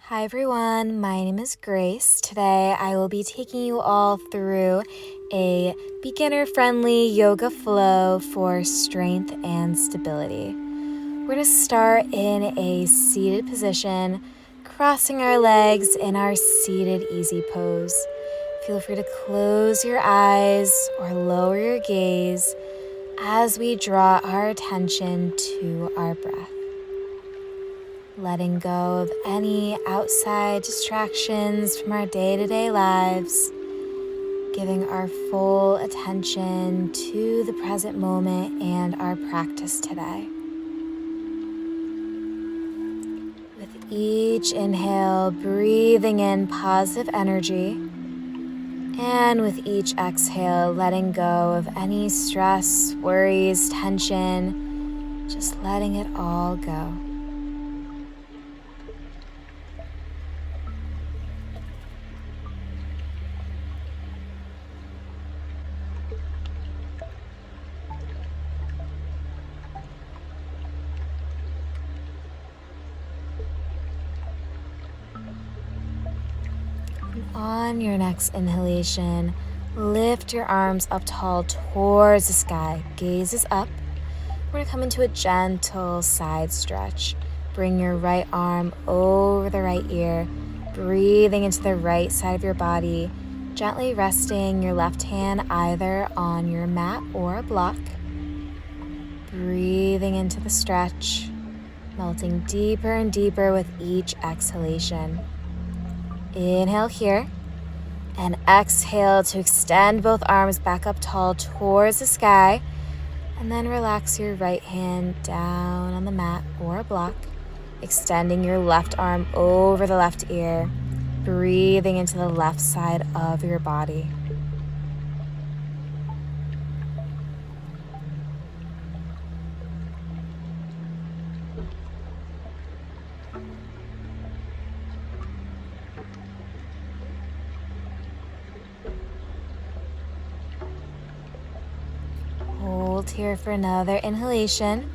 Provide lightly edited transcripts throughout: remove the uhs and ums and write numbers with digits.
Hi everyone, my name is Grace. Today I will be taking you all through a beginner-friendly yoga flow for strength and stability. We're going to start in a seated position, crossing our legs in our seated easy pose. Feel free to close your eyes or lower your gaze as we draw our attention to our breath. Letting go of any outside distractions from our day-to-day lives, giving our full attention to the present moment and our practice today. With each inhale, breathing in positive energy, and with each exhale, letting go of any stress, worries, tension, just letting it all go. On your next inhalation, lift your arms up tall towards the sky. Gaze is up. We're going to come into a gentle side stretch. Bring your right arm over the right ear, breathing into the right side of your body, gently resting your left hand either on your mat or a block. Breathing into the stretch, melting deeper and deeper with each exhalation. Inhale here, and exhale to extend both arms back up tall towards the sky, and then relax your right hand down on the mat or a block, extending your left arm over the left ear, breathing into the left side of your body. Hold here for another inhalation,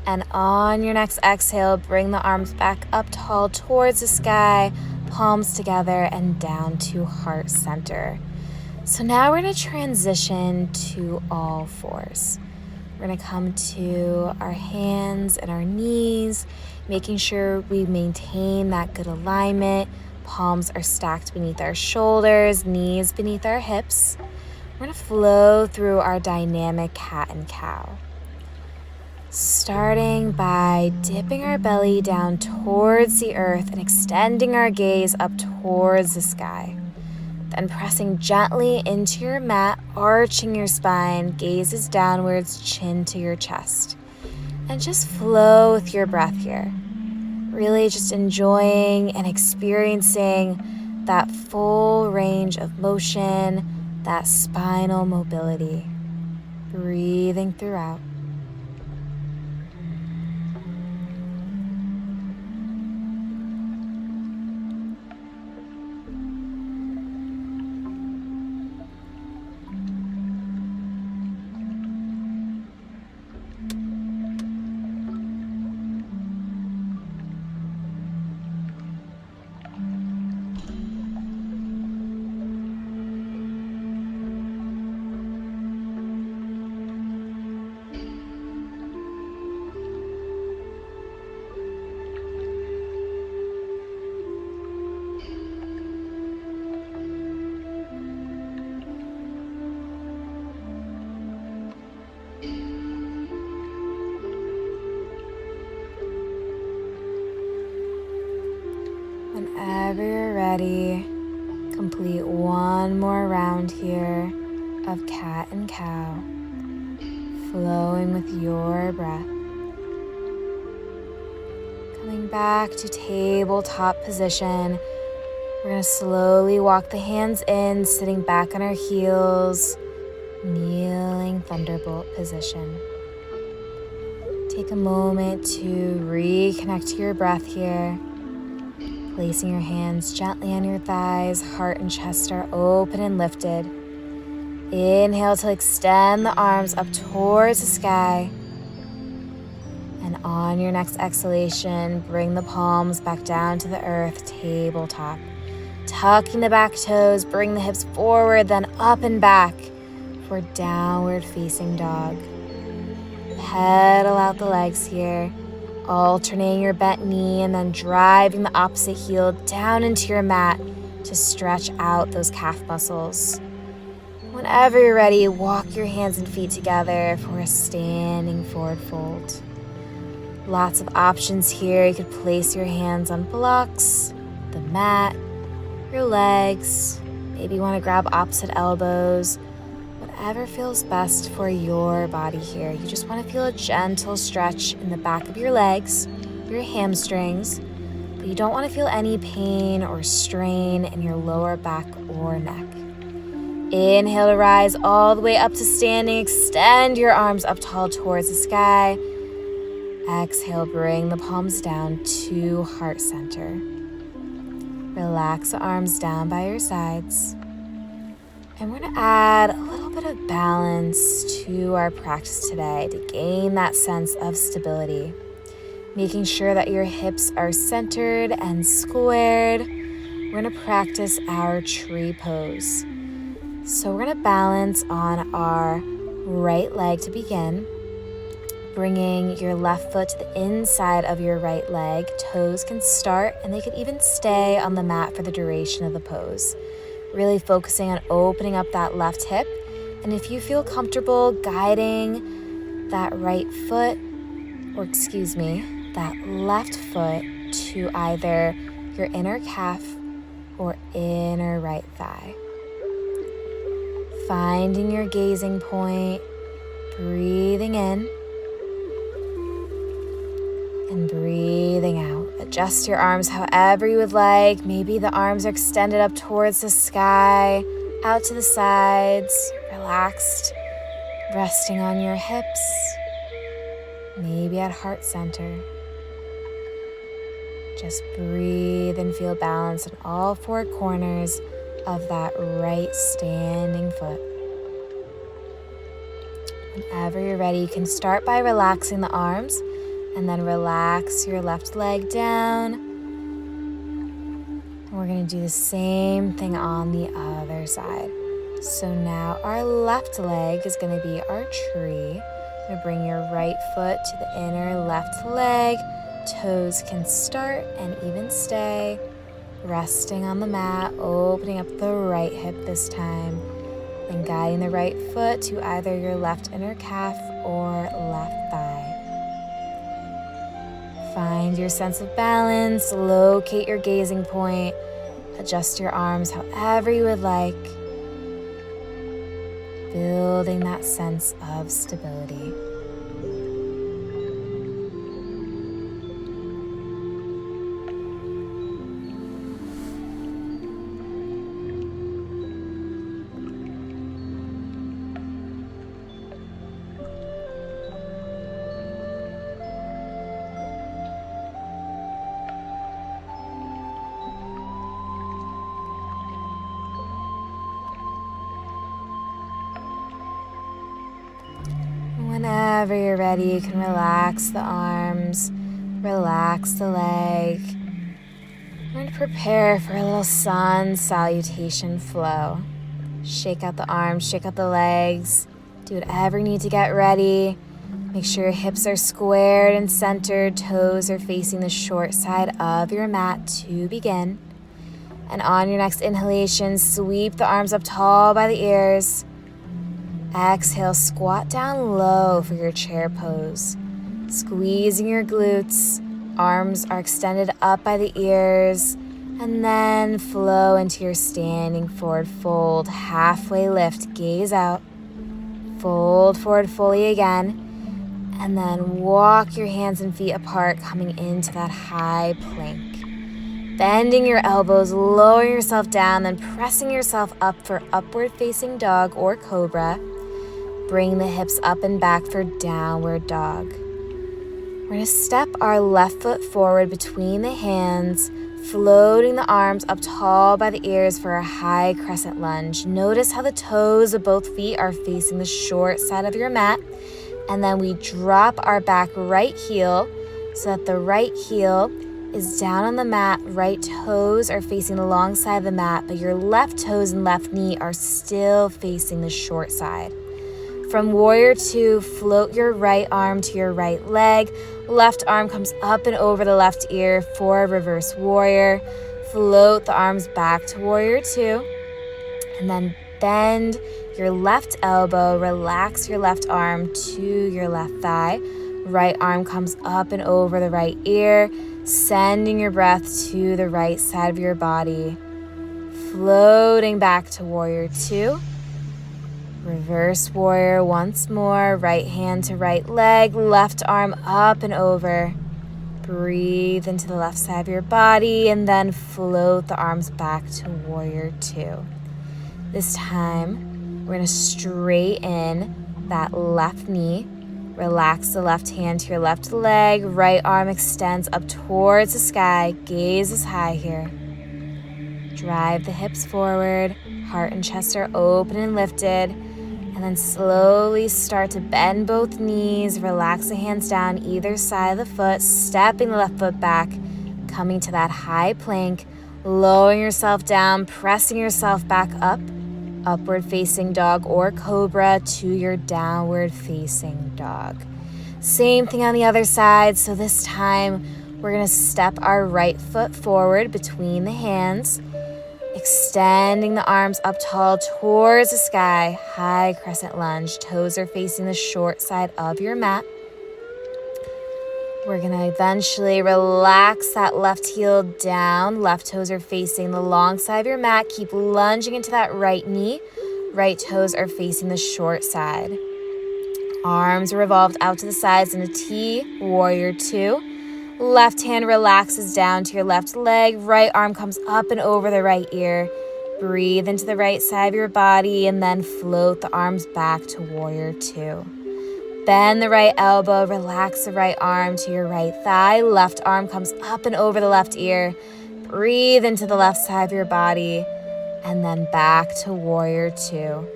and on your next exhale, bring the arms back up tall towards the sky, palms together and down to heart center. So now we're going to transition to all fours. We're going to come to our hands and our knees, making sure we maintain that good alignment. Palms are stacked beneath our shoulders, knees beneath our hips. We're going to flow through our dynamic cat and cow. Starting by dipping our belly down towards the earth and extending our gaze up towards the sky. Then pressing gently into your mat, arching your spine, gazes downwards, chin to your chest. And just flow with your breath here. Really just enjoying and experiencing that full range of motion, that spinal mobility, breathing throughout. Whenever you're ready, complete one more round here of cat and cow, flowing with your breath. Coming back to tabletop position, we're going to slowly walk the hands in, sitting back on our heels, kneeling thunderbolt position. Take a moment to reconnect to your breath here. Placing your hands gently on your thighs, heart and chest are open and lifted. Inhale to extend the arms up towards the sky. And On your next exhalation, bring the palms back down to the earth, tabletop. Tucking the back toes, bring the hips forward, then up and back for downward facing dog. Pedal out the legs here, alternating your bent knee and then driving the opposite heel down into your mat to stretch out those calf muscles. Whenever you're ready, walk your hands and feet together for a standing forward fold. Lots of options here. You could place your hands on blocks, the mat, your legs. Maybe you want to grab opposite elbows. Whatever feels best for your body here. You just want to feel a gentle stretch in the back of your legs, your hamstrings, but you don't want to feel any pain or strain in your lower back or neck. Inhale to rise all the way up to standing. Extend your arms up tall towards the sky. Exhale, bring the palms down to heart center. Relax the arms down by your sides. And we're going to add a little bit of balance to our practice today to gain that sense of stability. Making sure that your hips are centered and squared. We're going to practice our tree pose. So we're going to balance on our right leg to begin. Bringing your left foot to the inside of your right leg. Toes can start and they could even stay on the mat for the duration of the pose. Really focusing on opening up that left hip. And if you feel comfortable guiding that right foot, that left foot to either your inner calf or inner right thigh. Finding your gazing point, breathing in and breathing out. Adjust your arms however you would like. Maybe the arms are extended up towards the sky, out to the sides, relaxed, resting on your hips, maybe at heart center. Just breathe and feel balance in all four corners of that right standing foot. Whenever you're ready, you can start by relaxing the arms and then relax your left leg down. And we're going to do the same thing on the other side. So now our left leg is going to be our tree. You're going to bring your right foot to the inner left leg. Toes can start and even stay. Resting on the mat, opening up the right hip this time. Then guiding the right foot to either your left inner calf or left thigh. Find your sense of balance, locate your gazing point, adjust your arms however you would like, building that sense of stability. Whenever you're ready, you can relax the arms, relax the leg. We're going to prepare for a little sun salutation flow. Shake out the arms, shake out the legs. Do whatever you need to get ready. Make sure your hips are squared and centered. Toes are facing the short side of your mat to begin. And on your next inhalation, sweep the arms up tall by the ears. Exhale, squat down low for your chair pose. Squeezing your glutes. Arms are extended up by the ears. And then flow into your standing forward fold. Halfway lift, gaze out. Fold forward fully again. And then walk your hands and feet apart, coming into that high plank. Bending your elbows, lowering yourself down, then pressing yourself up for upward facing dog or cobra. Bring the hips up and back for downward dog. We're going to step our left foot forward between the hands, floating the arms up tall by the ears for a high crescent lunge. Notice how the toes of both feet are facing the short side of your mat. And then we drop our back right heel so that the right heel is down on the mat. Right toes are facing the long side of the mat, but your left toes and left knee are still facing the short side. From Warrior 2, float your right arm to your right leg. Left arm comes up and over the left ear for Reverse Warrior. Float the arms back to Warrior 2. And then bend your left elbow. Relax your left arm to your left thigh. Right arm comes up and over the right ear, sending your breath to the right side of your body. Floating back to Warrior 2. Reverse Warrior once more. Right hand to right leg, left arm up and over. Breathe into the left side of your body and then float the arms back to Warrior 2. This time, we're going to straighten that left knee. Relax the left hand to your left leg. Right arm extends up towards the sky. Gaze is high here. Drive the hips forward. Heart and chest are open and lifted. And then slowly start to bend both knees. Relax the hands down either side of the foot. Stepping the left foot back. Coming to that high plank. Lowering yourself down. Pressing yourself back up. Upward facing dog or cobra to your downward facing dog. Same thing on the other side. So this time we're going to step our right foot forward between the hands, extending the arms up tall towards the sky. High crescent lunge. Toes are facing the short side of your mat. We're going to eventually relax that left heel down. Left toes are facing the long side of your mat. Keep lunging into that right knee. Right toes are facing the short side. Arms are revolved out to the sides in a T, Warrior 2. Left hand relaxes down to your left leg. Right arm comes up and over the right ear. Breathe into the right side of your body and then float the arms back to Warrior 2. Bend the right elbow, relax the right arm to your right thigh. Left arm comes up and over the left ear. Breathe into the left side of your body and then back to Warrior 2.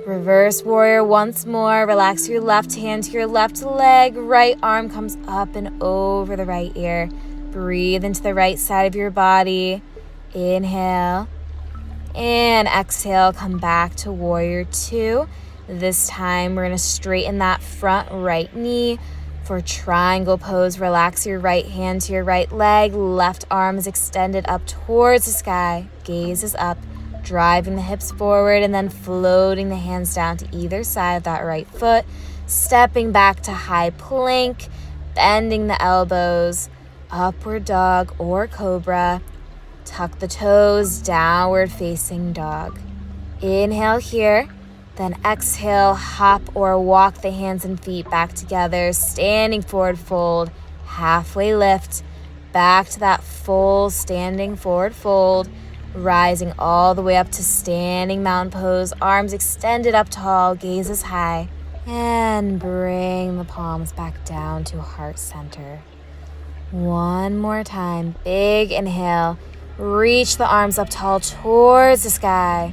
Reverse Warrior once more. Relax your left hand to your left leg. Right arm comes up and over the right ear. Breathe into the right side of your body. Inhale and exhale. Come back to Warrior 2. This time, we're going to straighten that front right knee for triangle pose. Relax your right hand to your right leg. Left arm is extended up towards the sky. Gaze is up, driving the hips forward and then floating the hands down to either side of that right foot. Stepping back to high plank, bending the elbows, upward dog or cobra. Tuck the toes, downward facing dog. Inhale here. Then exhale, hop or walk the hands and feet back together, standing forward fold, halfway lift, back to that full standing forward fold, rising all the way up to standing mountain pose, arms extended up tall, gaze is high, and bring the palms back down to heart center. One more time, big inhale, reach the arms up tall towards the sky.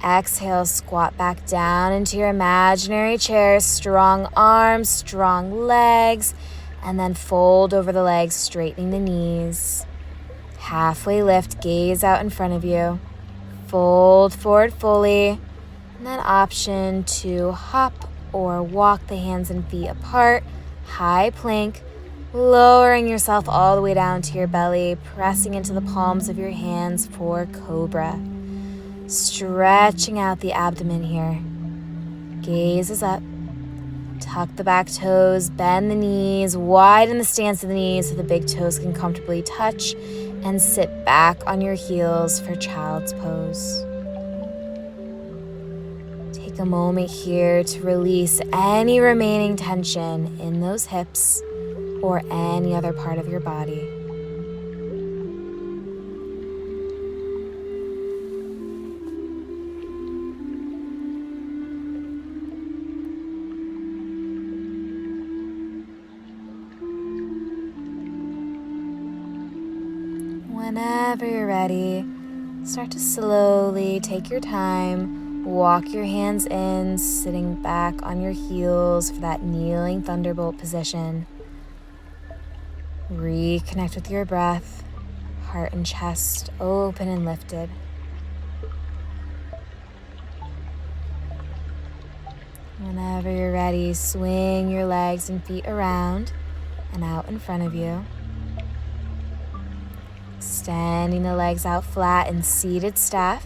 Exhale, squat back down into your imaginary chair. Strong arms, strong legs, and then fold over the legs, straightening the knees. Halfway lift, gaze out in front of you. Fold forward fully, and then option to hop or walk the hands and feet apart. High plank, lowering yourself all the way down to your belly, pressing into the palms of your hands for cobra. Stretching out the abdomen here. Gaze is up. Tuck the back toes, bend the knees, widen the stance of the knees so the big toes can comfortably touch, and sit back on your heels for child's pose. Take a moment here to release any remaining tension in those hips or any other part of your body. Whenever you're ready, start to slowly take your time, Walk your hands in, sitting back on your heels for that kneeling thunderbolt position. Reconnect with your breath, heart and chest open and lifted. Whenever you're ready, swing your legs and feet around and out in front of you. Extending the legs out flat in seated staff.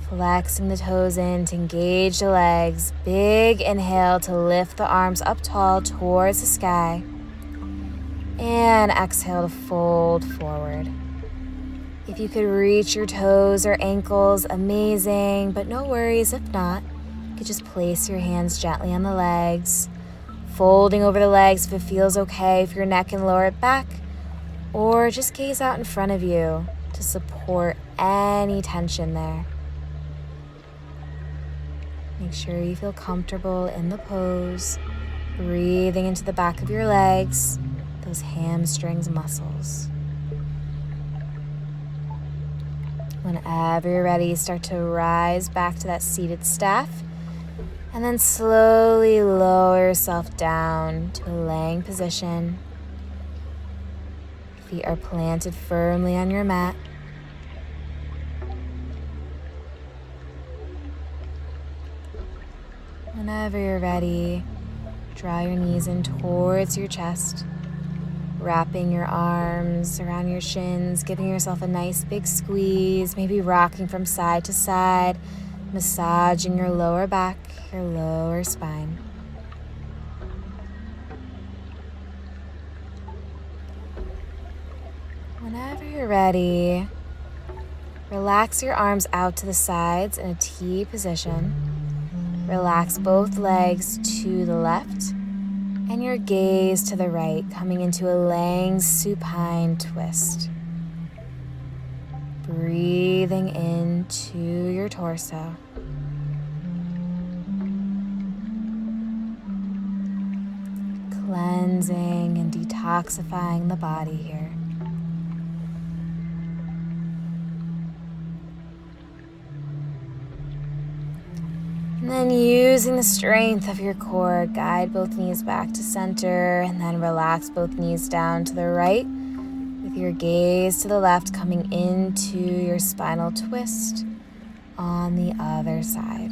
Flexing the toes in to engage the legs. Big inhale to lift the arms up tall towards the sky. And exhale to fold forward. If you could reach your toes or ankles, amazing, but no worries if not. You could just place your hands gently on the legs, folding over the legs if it feels okay for your neck and lower back, or just gaze out in front of you to support any tension there. Make sure you feel comfortable in the pose, breathing into the back of your legs, those hamstrings muscles. Whenever you're ready, start to rise back to that seated staff, and then slowly lower yourself down to a laying position. Feet are planted firmly on your mat. Whenever you're ready, draw your knees in towards your chest, wrapping your arms around your shins, giving yourself a nice big squeeze, maybe rocking from side to side, massaging your lower back, your lower spine. Whenever you're ready, relax your arms out to the sides in a T position. Relax both legs to the left and your gaze to the right, coming into a laying supine twist. Breathing into your torso. Cleansing and detoxifying the body here. And then using the strength of your core, guide both knees back to center and then relax both knees down to the right with your gaze to the left, coming into your spinal twist on the other side.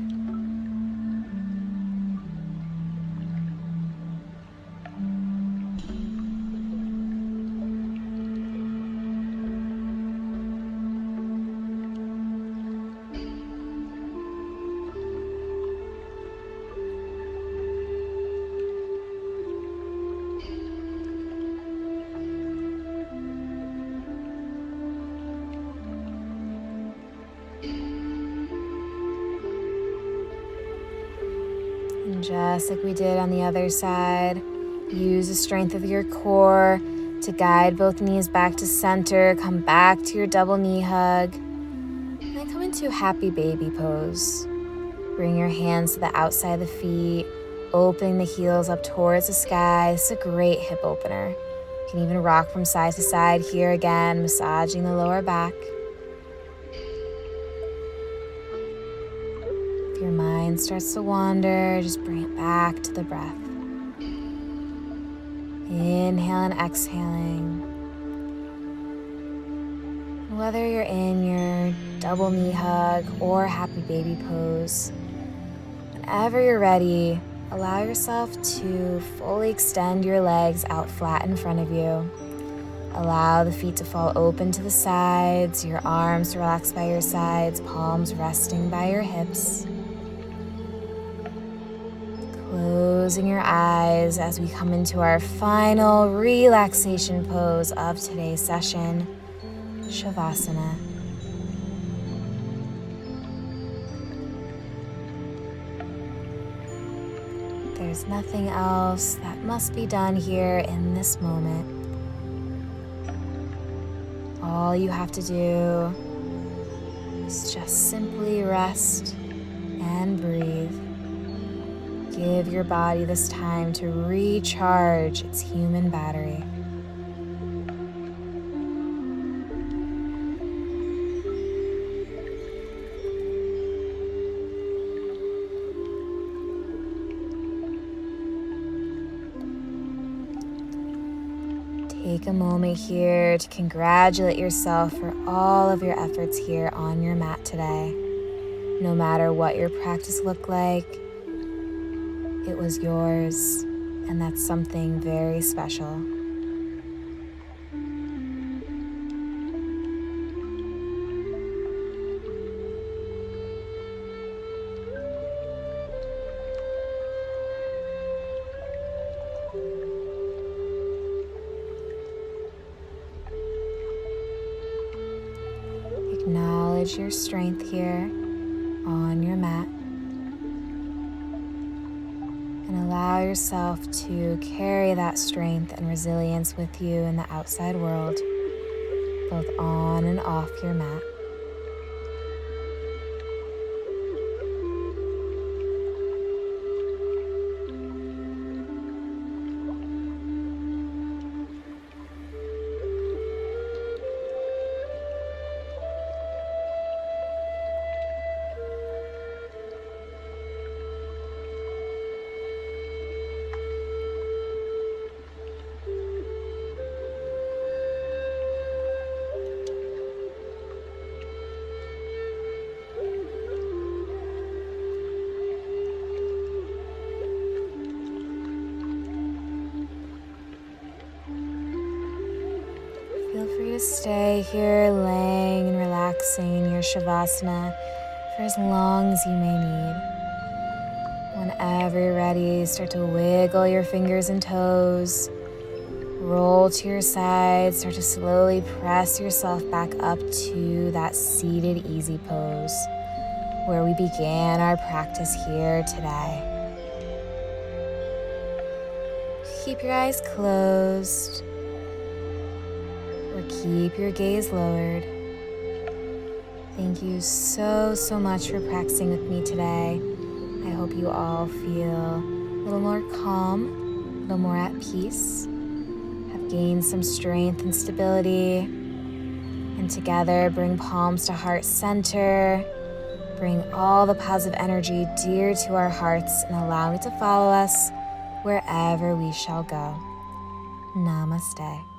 And just like we did on the other side, use the strength of your core to guide both knees back to center. Come back to your double knee hug. And then come into happy baby pose. Bring your hands to the outside of the feet, opening the heels up towards the sky. This is a great hip opener. You can even rock from side to side here again, massaging the lower back. If your mind starts to wander, just bring it back to the breath. Inhale and exhaling. Whether you're in your double knee hug or happy baby pose, whenever you're ready, allow yourself to fully extend your legs out flat in front of you. Allow the feet to fall open to the sides, your arms to relax by your sides, palms resting by your hips. Closing your eyes as we come into our final relaxation pose of today's session, Shavasana. There's nothing else that must be done here in this moment. All you have to do is just simply rest and breathe. Give your body this time to recharge its human battery. Take a moment here to congratulate yourself for all of your efforts here on your mat today. No matter what your practice looked like, it was yours, and that's something very special. Acknowledge your strength here on your mat and allow yourself to carry that strength and resilience with you in the outside world, both on and off your mat. Feel free to stay here laying and relaxing in your Shavasana for as long as you may need. Whenever you're ready, start to wiggle your fingers and toes. Roll to your side, start to slowly press yourself back up to that seated easy pose where we began our practice here today. Keep your eyes closed or keep your gaze lowered. Thank you so much for practicing with me today. I hope you all feel a little more calm, a little more at peace, have gained some strength and stability, and together bring palms to heart center, bring all the positive energy dear to our hearts, and allow it to follow us wherever we shall go. Namaste.